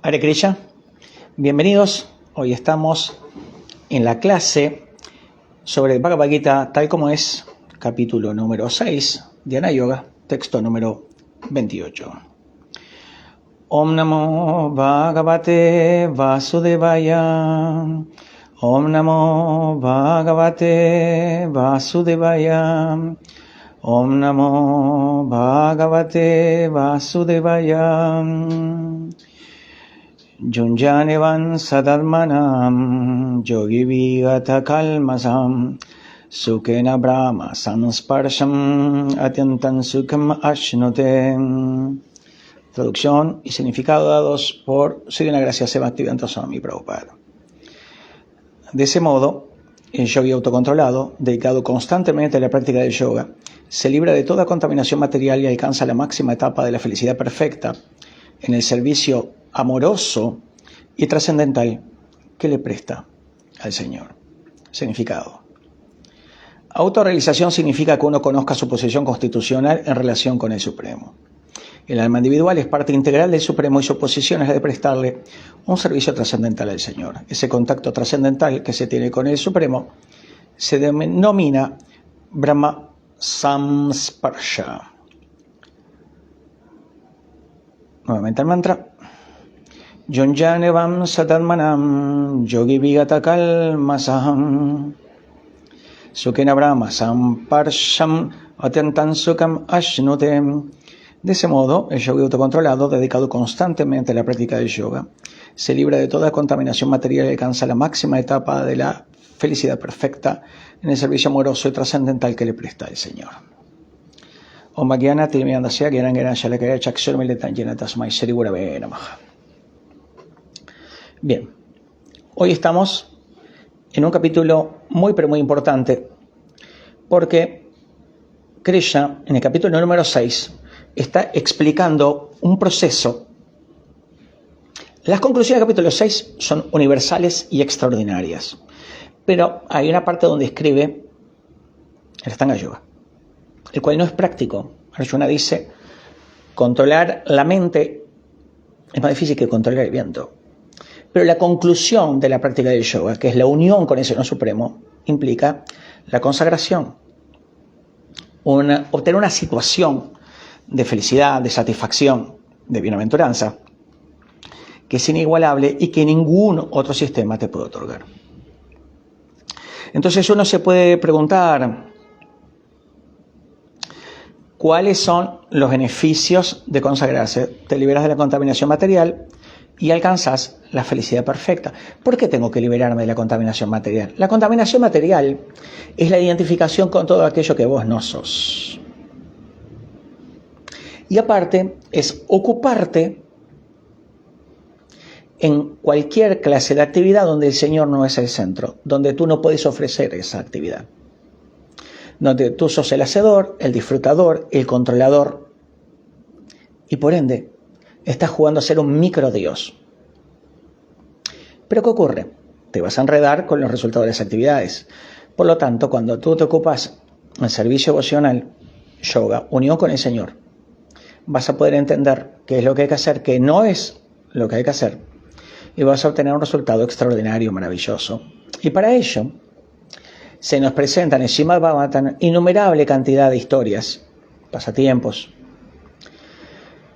Hare Krishna, bienvenidos. Hoy estamos en la clase sobre el Bhagavad Gita tal como es, capítulo número 6, Dhyana Yoga, texto número 28. Om Namo Bhagavate Vasudevaya. Om Namo Bhagavate Vasudevaya. Om Namo Bhagavate Vasudevaya. Junjanevan Sadarmanam Yogi Vigata Kalmasam Sukhena Brahma Samsparsham Atyantan Sukham Ashnute. Traducción y significado dados por Sri Gracia Bhaktivedanta Swami Prabhupada. De ese modo, el yogi autocontrolado, dedicado constantemente a la práctica del yoga, se libra de toda contaminación material y alcanza la máxima etapa de la felicidad perfecta en el servicio amoroso y trascendental que le presta al Señor. Significado. Autorrealización significa que uno conozca su posición constitucional en relación con el Supremo. El alma individual es parte integral del Supremo y su posición es la de prestarle un servicio trascendental al Señor. Ese contacto trascendental que se tiene con el Supremo se denomina Brahma Samsparsha. Nuevamente el mantra. Junjanevam Sadarmanam Yogi Vigata Kalmasam Sukhena Brahma Samparsham Atyantan Sukham Ashnute. De ese modo, el yogi autocontrolado, dedicado constantemente a la práctica del yoga, se libra de toda contaminación material y alcanza la máxima etapa de la felicidad perfecta en el servicio amoroso y trascendental que le presta el Señor. Om Gyana Tilmiyandasya Gyanan Gyanan Shalakaya Chakshur Militan Jena Tasmai Shri Gurave Namaha. Bien, hoy estamos en un capítulo muy pero muy importante porque Krishna, en el capítulo número 6, está explicando un proceso. Las conclusiones del capítulo 6 son universales y extraordinarias, pero hay una parte donde escribe el Ashtanga Yoga, el cual no es práctico. Arjuna dice, controlar la mente es más difícil que controlar el viento. Pero la conclusión de la práctica del yoga, que es la unión con el Señor Supremo, implica la consagración, obtener una situación de felicidad, de satisfacción, de bienaventuranza, que es inigualable y que ningún otro sistema te puede otorgar. Entonces uno se puede preguntar, ¿cuáles son los beneficios de consagrarse? Te liberas de la contaminación material y alcanzas la felicidad perfecta. ¿Por qué tengo que liberarme de la contaminación material? La contaminación material es la identificación con todo aquello que vos no sos. Y aparte es ocuparte en cualquier clase de actividad donde el Señor no es el centro, donde tú no puedes ofrecer esa actividad, donde tú sos el hacedor, el disfrutador, el controlador, y por ende estás jugando a ser un microdios. Pero ¿qué ocurre? Te vas a enredar con los resultados de las actividades. Por lo tanto, cuando tú te ocupas en servicio devocional, yoga, unión con el Señor, vas a poder entender qué es lo que hay que hacer, qué no es lo que hay que hacer, y vas a obtener un resultado extraordinario, maravilloso. Y para ello, se nos presentan en Srimad Bhagavatam innumerable cantidad de historias, pasatiempos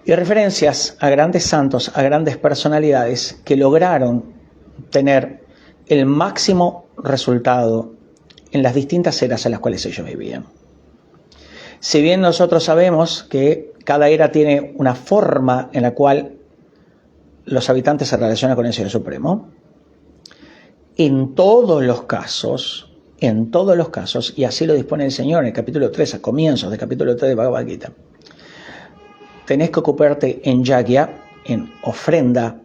y referencias a grandes santos, a grandes personalidades que lograron tener el máximo resultado en las distintas eras en las cuales ellos vivían. Si bien nosotros sabemos que cada era tiene una forma en la cual los habitantes se relacionan con el Señor Supremo, en todos los casos, y así lo dispone el Señor en el capítulo 3, a comienzos del capítulo 3 de Bhagavad Gita, tenés que ocuparte en yagya, en ofrenda,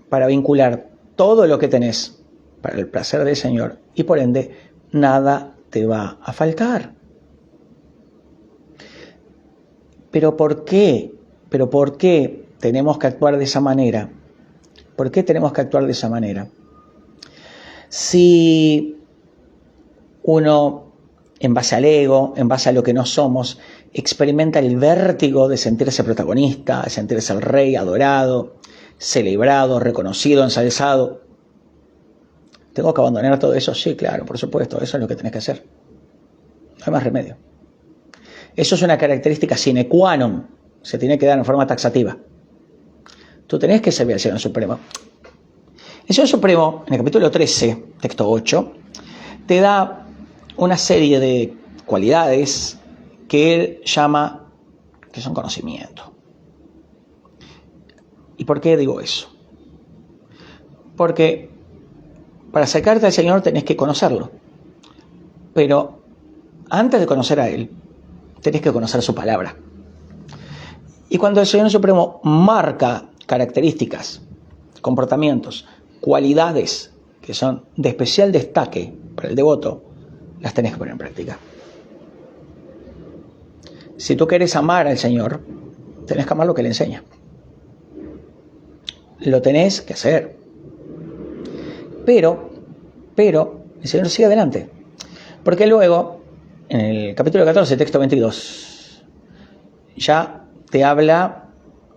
para vincular todo lo que tenés para el placer del Señor, y por ende nada te va a faltar. ¿Pero por qué? ¿Por qué tenemos que actuar de esa manera? ¿Por qué tenemos que actuar de esa manera? Si uno, en base al ego, en base a lo que no somos, experimenta el vértigo de sentirse protagonista, de sentirse el rey adorado, celebrado, reconocido, ensalzado. ¿Tengo que abandonar todo eso? Sí, claro, por supuesto, eso es lo que tenés que hacer. No hay más remedio. Eso es una característica sine qua non, se tiene que dar en forma taxativa. Tú tenés que servir al Señor Supremo. El Señor Supremo, en el capítulo 13, texto 8, te da una serie de cualidades que él llama que son conocimiento. ¿Y por qué digo eso? Porque para acercarte al Señor tenés que conocerlo. Pero antes de conocer a Él, tenés que conocer su palabra. Y cuando el Señor Supremo marca características, comportamientos, cualidades que son de especial destaque para el devoto, las tenés que poner en práctica. Si tú quieres amar al Señor, tenés que amar lo que Él enseña. Lo tenés que hacer. Pero, el Señor sigue adelante. Porque luego, en el capítulo 14, texto 22, ya te habla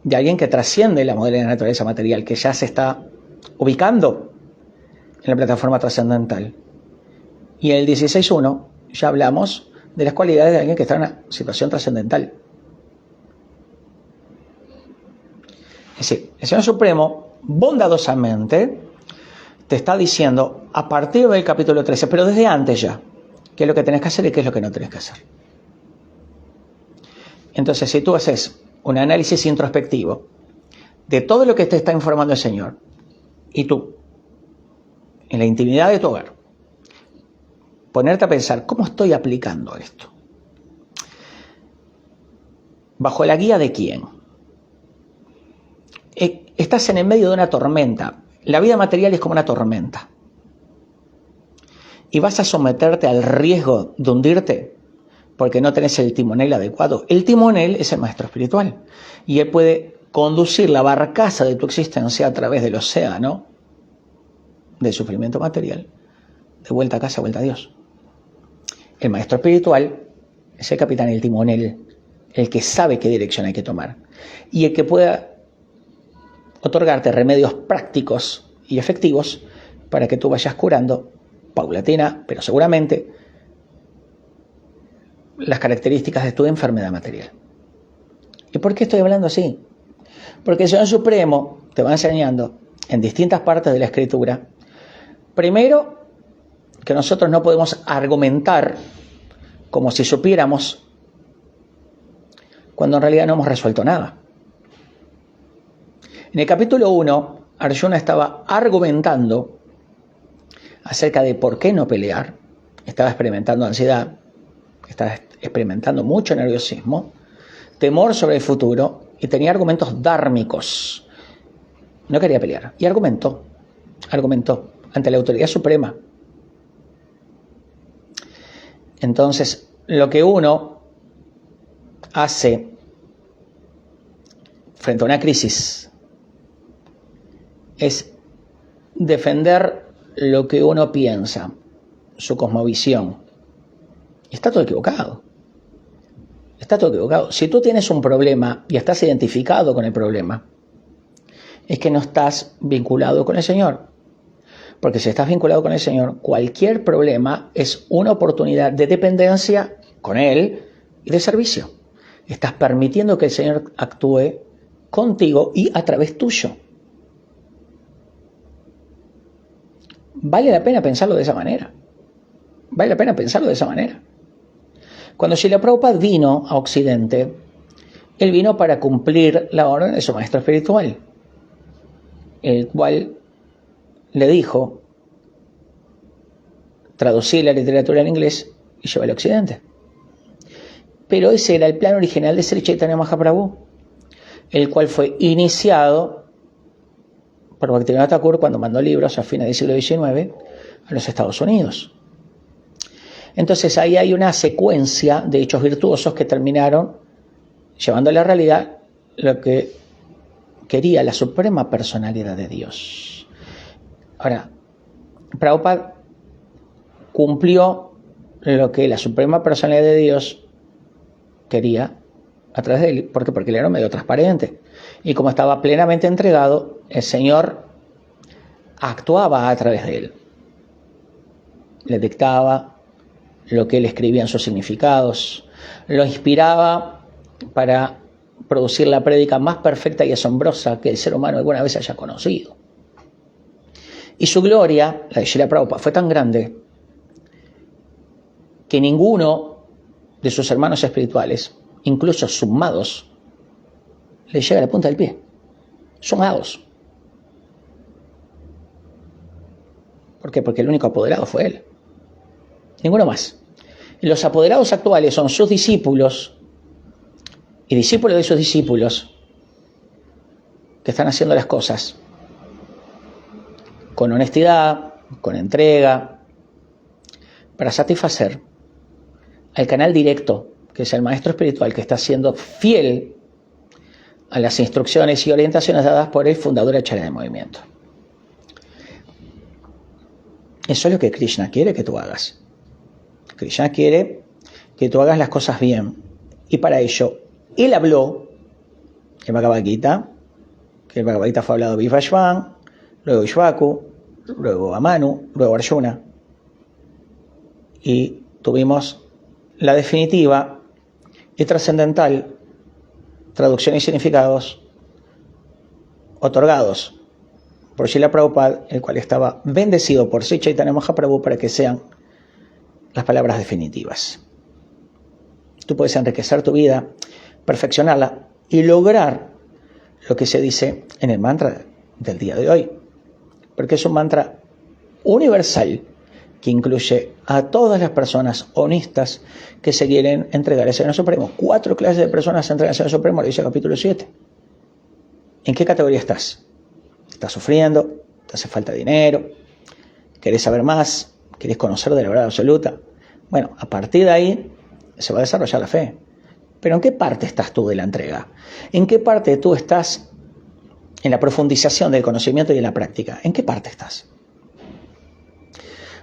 de alguien que trasciende la modalidad de naturaleza material, que ya se está ubicando en la plataforma trascendental. Y en el 16.1 ya hablamos de las cualidades de alguien que está en una situación trascendental. Es decir, el Señor Supremo bondadosamente te está diciendo a partir del capítulo 13, pero desde antes ya, qué es lo que tenés que hacer y qué es lo que no tenés que hacer. Entonces, si tú haces un análisis introspectivo de todo lo que te está informando el Señor, y tú, en la intimidad de tu hogar, ponerte a pensar, ¿cómo estoy aplicando esto? ¿Bajo la guía de quién? Estás en el medio de una tormenta. La vida material es como una tormenta. Y vas a someterte al riesgo de hundirte porque no tenés el timonel adecuado. El timonel es el maestro espiritual. Y él puede conducir la barcaza de tu existencia a través del océano del sufrimiento material, de vuelta a casa, vuelta a Dios. El maestro espiritual es el capitán, el timonel, el que sabe qué dirección hay que tomar. Y el que pueda otorgarte remedios prácticos y efectivos para que tú vayas curando, paulatina, pero seguramente, las características de tu enfermedad material. ¿Y por qué estoy hablando así? Porque el Señor Supremo te va enseñando en distintas partes de la Escritura, primero, que nosotros no podemos argumentar como si supiéramos cuando en realidad no hemos resuelto nada. En el capítulo 1, Arjuna estaba argumentando acerca de por qué no pelear. Estaba experimentando ansiedad, estaba experimentando mucho nerviosismo, temor sobre el futuro y tenía argumentos dármicos. No quería pelear y argumentó ante la autoridad suprema. Entonces, lo que uno hace frente a una crisis es defender lo que uno piensa, su cosmovisión. Está todo equivocado. Está todo equivocado. Si tú tienes un problema y estás identificado con el problema, es que no estás vinculado con el Señor. Porque si estás vinculado con el Señor, cualquier problema es una oportunidad de dependencia con Él y de servicio. Estás permitiendo que el Señor actúe contigo y a través tuyo. Vale la pena pensarlo de esa manera. Vale la pena pensarlo de esa manera. Cuando Srila Prabhupada vino a Occidente, él vino para cumplir la orden de su maestro espiritual, el cual le dijo traducir la literatura en inglés y llevarla al Occidente. Pero ese era el plan original de Sri Chaitanya Mahaprabhu, el cual fue iniciado por Bhaktivinoda Thakur cuando mandó libros a fines del siglo XIX a los Estados Unidos. Entonces ahí hay una secuencia de hechos virtuosos que terminaron llevando a la realidad lo que quería la suprema personalidad de Dios. Ahora, Prabhupada cumplió lo que la suprema personalidad de Dios quería a través de él. ¿Por qué? Porque él era medio transparente. Y como estaba plenamente entregado, el Señor actuaba a través de él. Le dictaba lo que él escribía en sus significados, lo inspiraba para producir la prédica más perfecta y asombrosa que el ser humano alguna vez haya conocido. Y su gloria, la de Srila Prabhupada, fue tan grande que ninguno de sus hermanos espirituales, incluso sumados, le llega a la punta del pie. Sumados. ¿Por qué? Porque el único apoderado fue él. Ninguno más. Y los apoderados actuales son sus discípulos y discípulos de sus discípulos que están haciendo las cosas con honestidad, con entrega, para satisfacer al canal directo, que es el maestro espiritual que está siendo fiel a las instrucciones y orientaciones dadas por el fundador Acharya del movimiento. Eso es lo que Krishna quiere que tú hagas. Krishna quiere que tú hagas las cosas bien. Y para ello, él habló el Bhagavad Gita, que el Bhagavad Gita fue hablado Vivashvan, luego Ishvaku, luego a Manu, luego a Arjuna. Y tuvimos la definitiva y trascendental traducción y significados otorgados por Srila Prabhupada, el cual estaba bendecido por Sri Chaitanya Mahaprabhu para que sean las palabras definitivas. Tú puedes enriquecer tu vida, perfeccionarla y lograr lo que se dice en el mantra del día de hoy, porque es un mantra universal que incluye a todas las personas honestas que se quieren entregar al Señor Supremo. 4 clases de personas se entregan al Señor Supremo, lo dice el capítulo 7. ¿En qué categoría estás? ¿Estás sufriendo? ¿Te hace falta dinero? ¿Querés saber más? ¿Querés conocer de la verdad absoluta? Bueno, a partir de ahí se va a desarrollar la fe. Pero ¿en qué parte estás tú de la entrega? ¿En qué parte tú estás en la profundización del conocimiento y en la práctica? ¿En qué parte estás?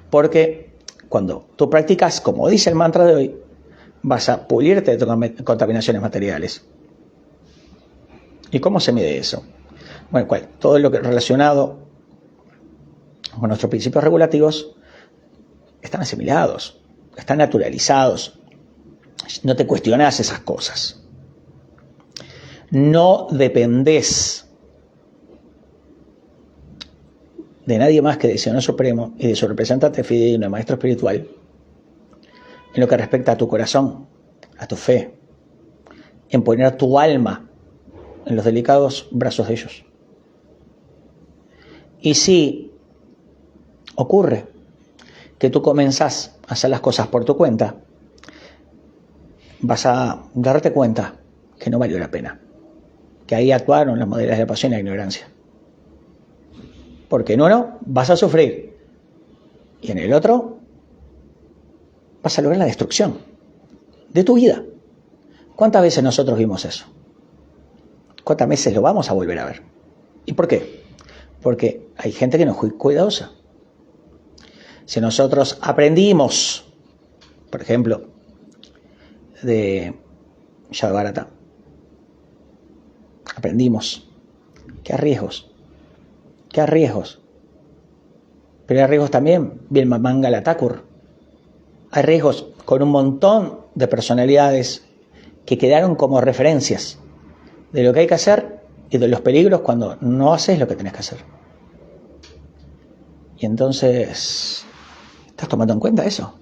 Porque cuando tú practicas, como dice el mantra de hoy, vas a pulirte de contaminaciones materiales. ¿Y cómo se mide eso? Bueno, todo lo que relacionado con nuestros principios regulativos están asimilados, están naturalizados. No te cuestionas esas cosas. No dependés de nadie más que del Señor Supremo y de su representante fidedigno, el maestro espiritual, en lo que respecta a tu corazón, a tu fe, en poner tu alma en los delicados brazos de ellos. Y si ocurre que tú comenzás a hacer las cosas por tu cuenta, vas a darte cuenta que no valió la pena, que ahí actuaron las modelos de la pasión y la ignorancia. Porque en uno vas a sufrir y en el otro vas a lograr la destrucción de tu vida. ¿Cuántas veces nosotros vimos eso? ¿Cuántas veces lo vamos a volver a ver? ¿Y por qué? Porque hay gente que no es cuidadosa. Si nosotros aprendimos, por ejemplo, de Yadvarata, aprendimos que hay riesgos. Pero hay riesgos también, bien Mangala Thakur. Hay riesgos con un montón de personalidades que quedaron como referencias de lo que hay que hacer y de los peligros cuando no haces lo que tenés que hacer. Y entonces, ¿estás tomando en cuenta eso?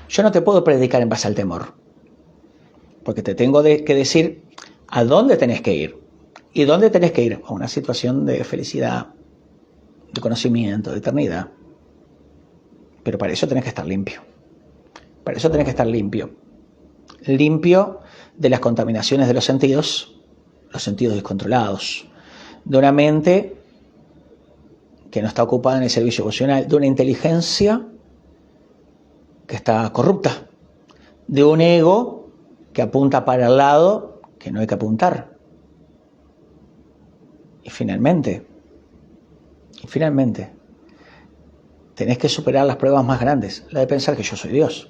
Yo no te puedo predicar en base al temor, porque te tengo que decir a dónde tenés que ir. ¿Y dónde tenés que ir? A una situación de felicidad, de conocimiento, de eternidad. Pero para eso tenés que estar limpio. Para eso tenés que estar limpio. Limpio de las contaminaciones de los sentidos descontrolados, de una mente que no está ocupada en el servicio emocional, de una inteligencia que está corrupta, de un ego que apunta para el lado que no hay que apuntar. Y finalmente, tenés que superar las pruebas más grandes, la de pensar que yo soy Dios.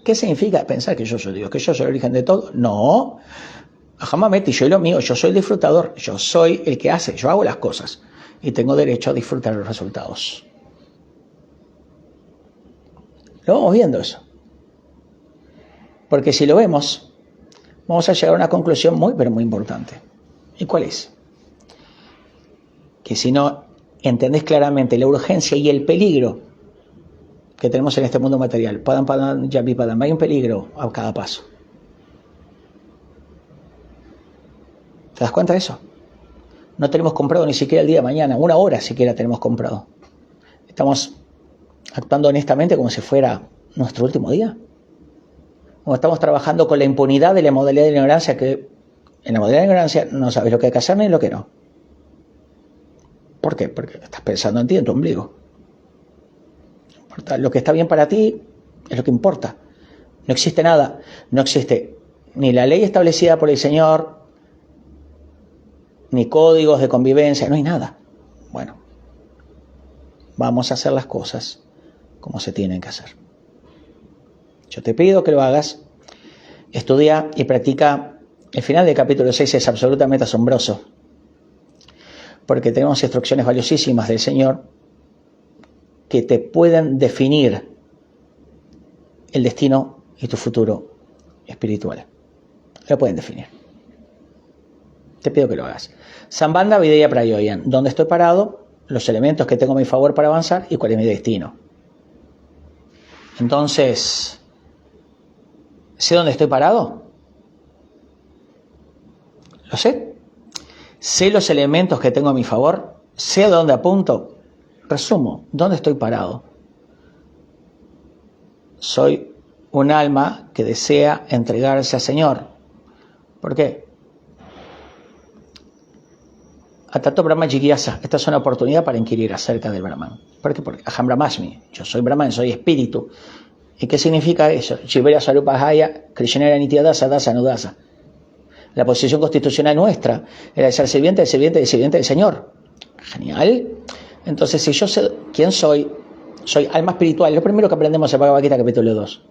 ¿Qué significa pensar que yo soy Dios? ¿Que yo soy el origen de todo? No. Ajamameti, yo y lo mío, yo soy el disfrutador, yo soy el que hace, yo hago las cosas y tengo derecho a disfrutar los resultados. Lo vamos viendo eso. Porque si lo vemos, vamos a llegar a una conclusión muy, pero muy importante. ¿Y cuál es? Que si no entendés claramente la urgencia y el peligro que tenemos en este mundo material, hay un peligro a cada paso. ¿Te das cuenta de eso? No tenemos comprado ni siquiera el día de mañana, una hora siquiera tenemos comprado. Estamos actuando honestamente como si fuera nuestro último día. O estamos trabajando con la impunidad de la modalidad de ignorancia, que en la modalidad de ignorancia no sabes lo que hay que hacer ni lo que no. ¿Por qué? Porque estás pensando en ti, en tu ombligo. No importa. Lo que está bien para ti es lo que importa. No existe nada. No existe ni la ley establecida por el Señor, ni códigos de convivencia, no hay nada. Bueno, vamos a hacer las cosas como se tienen que hacer. Yo te pido que lo hagas, estudia y practica. El final del capítulo 6 es absolutamente asombroso, porque tenemos instrucciones valiosísimas del Señor que te pueden definir el destino y tu futuro espiritual. Lo pueden definir. Te pido que lo hagas. Sambandha Videya Prayoyan. ¿Dónde estoy parado? Los elementos que tengo a mi favor para avanzar y cuál es mi destino. Entonces, ¿sé dónde estoy parado? Lo sé. Sé los elementos que tengo a mi favor. Sé a dónde apunto. Resumo, ¿dónde estoy parado? Soy un alma que desea entregarse al Señor. ¿Por qué? Atato Brahma Jigyasa. Esta es una oportunidad para inquirir acerca del Brahman. ¿Por qué? Porque Aham Brahmasmi. Yo soy Brahman, soy espíritu. ¿Y qué significa eso? Shivera Sarupahaya, Krishnera Nityadasa, Dasa Nudasa. La posición constitucional nuestra era de ser sirviente, del Señor. Genial. Entonces, si yo sé quién soy alma espiritual. Lo primero que aprendemos en Bhagavad Gita, capítulo 2.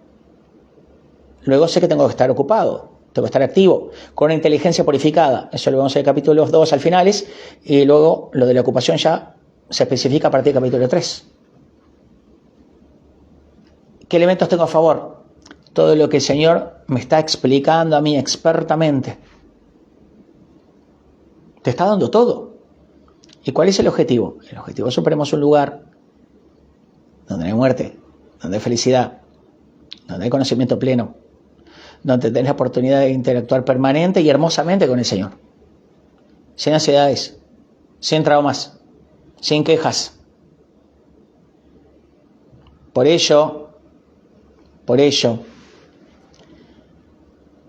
Luego sé que tengo que estar ocupado. Tengo que estar activo, con una inteligencia purificada. Eso lo vemos en el capítulo 2 al finales. Y luego lo de la ocupación ya se especifica a partir del capítulo 3. ¿Qué elementos tengo a favor? Todo lo que el Señor me está explicando a mí expertamente. Te está dando todo. ¿Y cuál es el objetivo? El objetivo supremo es un lugar donde no hay muerte, donde hay felicidad, donde hay conocimiento pleno, donde tenés la oportunidad de interactuar permanente y hermosamente con el Señor. Sin ansiedades, sin traumas, sin quejas. Por ello,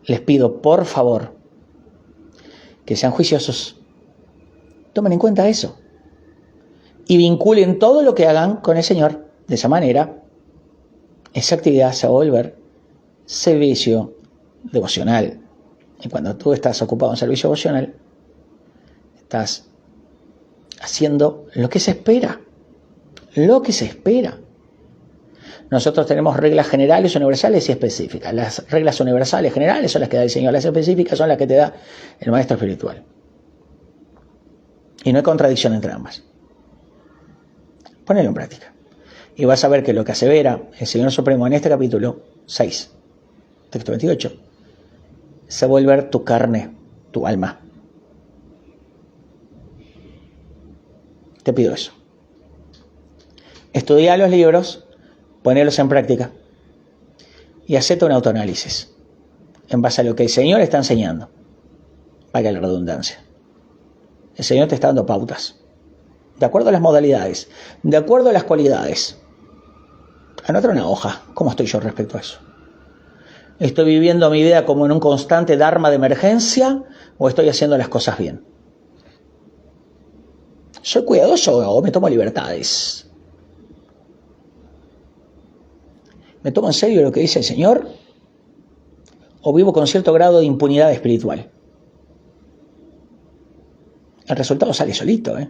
les pido, por favor, que sean juiciosos. Tomen en cuenta eso. Y vinculen todo lo que hagan con el Señor. De esa manera, esa actividad se va a volver servicio devocional. Y cuando tú estás ocupado en servicio devocional, estás haciendo lo que se espera. Lo que se espera. Nosotros tenemos reglas generales, universales y específicas. Las reglas universales generales son las que da el Señor. Las específicas son las que te da el maestro espiritual. Y no hay contradicción entre ambas. Ponelo en práctica. Y vas a ver que lo que asevera el Señor Supremo en este capítulo 6, texto 28, se vuelve tu carne, tu alma. Te pido eso. Estudia los libros, ponelos en práctica y hacete un autoanálisis en base a lo que el Señor está enseñando. Valga la redundancia. El Señor te está dando pautas, de acuerdo a las modalidades, de acuerdo a las cualidades. Anota una hoja. ¿Cómo estoy yo respecto a eso? ¿Estoy viviendo mi vida como en un constante dharma de emergencia o estoy haciendo las cosas bien? ¿Soy cuidadoso o me tomo libertades? ¿Me tomo en serio lo que dice el Señor o vivo con cierto grado de impunidad espiritual? El resultado sale solito, ¿eh?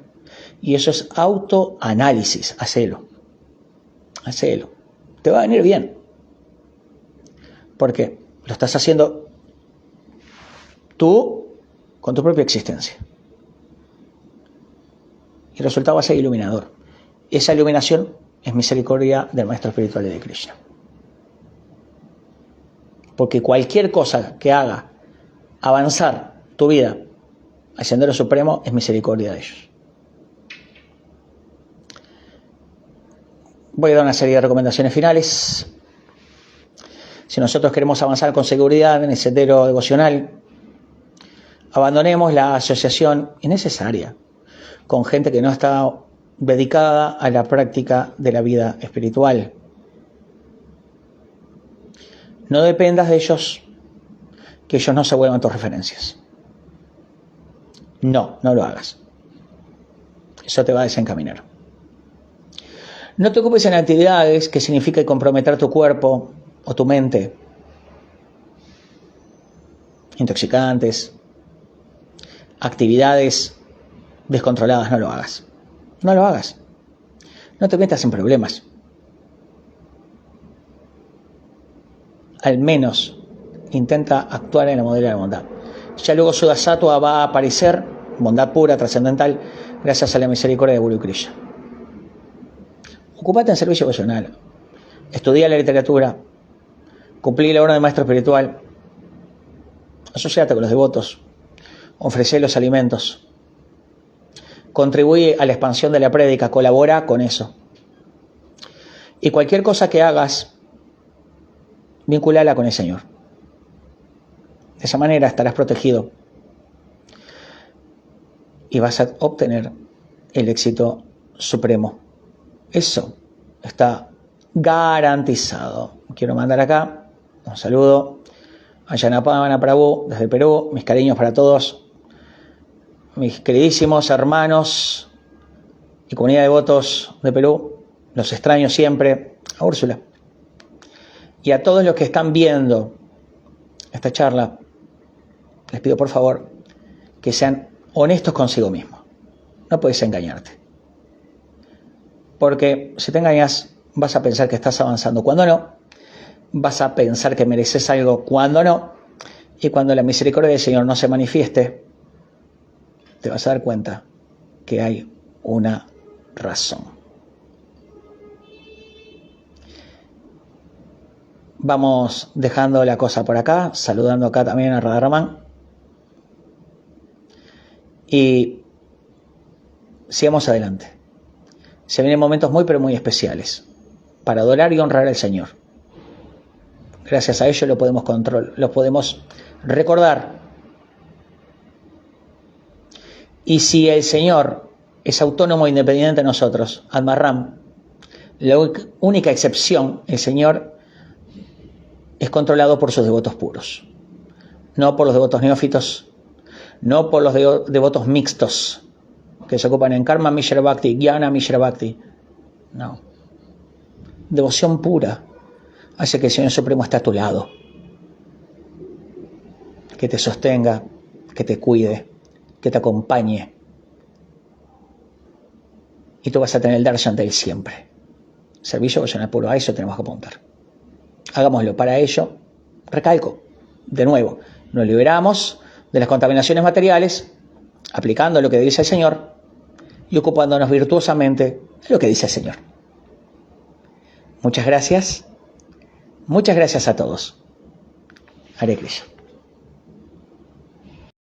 Y eso es autoanálisis. Hacelo. Te va a venir bien. ¿Por qué? Lo estás haciendo tú con tu propia existencia. Y el resultado va a ser iluminador. Esa iluminación es misericordia del Maestro Espiritual de Krishna. Porque cualquier cosa que haga avanzar tu vida al Sendero Supremo es misericordia de ellos. Voy a dar una serie de recomendaciones finales. Si nosotros queremos avanzar con seguridad en el sendero devocional, abandonemos la asociación innecesaria con gente que no está dedicada a la práctica de la vida espiritual. No dependas de ellos, que ellos no se vuelvan tus referencias. No lo hagas. Eso te va a desencaminar. No te ocupes en actividades que signifiquen comprometer tu cuerpo o tu mente. Intoxicantes, actividades descontroladas, no lo hagas. No lo hagas. No te metas en problemas. Al menos intenta actuar en la modalidad de la bondad. Ya luego Sudasattva va a aparecer, bondad pura, trascendental, gracias a la misericordia de Guru Krishna. Ocúpate en servicio devocional. Estudia la literatura. Cumplí la orden del maestro espiritual. Asociate con los devotos. Ofrece los alimentos. Contribuye a la expansión de la prédica. Colabora con eso. Y cualquier cosa que hagas, vinculala con el Señor. De esa manera estarás protegido y vas a obtener el éxito supremo. Eso está garantizado. Quiero mandar acá un saludo a Yanapavana Prabhu desde Perú. Mis cariños para todos, mis queridísimos hermanos y comunidad de devotos de Perú. Los extraño siempre. A Úrsula. Y a todos los que están viendo esta charla, les pido por favor que sean honestos consigo mismos. No puedes engañarte. Porque si te engañas, vas a pensar que estás avanzando cuando no. Vas a pensar que mereces algo cuando no. Y cuando la misericordia del Señor no se manifieste, te vas a dar cuenta que hay una razón. Vamos dejando la cosa por acá, saludando acá también a Radharaman. Y sigamos adelante. Se vienen momentos muy pero muy especiales para adorar y honrar al Señor. Gracias a ello lo podemos recordar. Y si el Señor es autónomo e independiente de nosotros, Atmaram, la única excepción, el Señor es controlado por sus devotos puros, no por los devotos neófitos, no por los devotos mixtos que se ocupan en Karma Mishra Bhakti, Jnana Mishra Bhakti. No. Devoción pura hace que el Señor Supremo esté a tu lado, que te sostenga, que te cuide, que te acompañe. Y tú vas a tener el darshan de él siempre. Servicio devocional puro, a eso tenemos que apuntar. Hagámoslo. Para ello, recalco, de nuevo, nos liberamos de las contaminaciones materiales, aplicando lo que dice el Señor y ocupándonos virtuosamente de lo que dice el Señor. Muchas gracias a todos. Hare Krishna.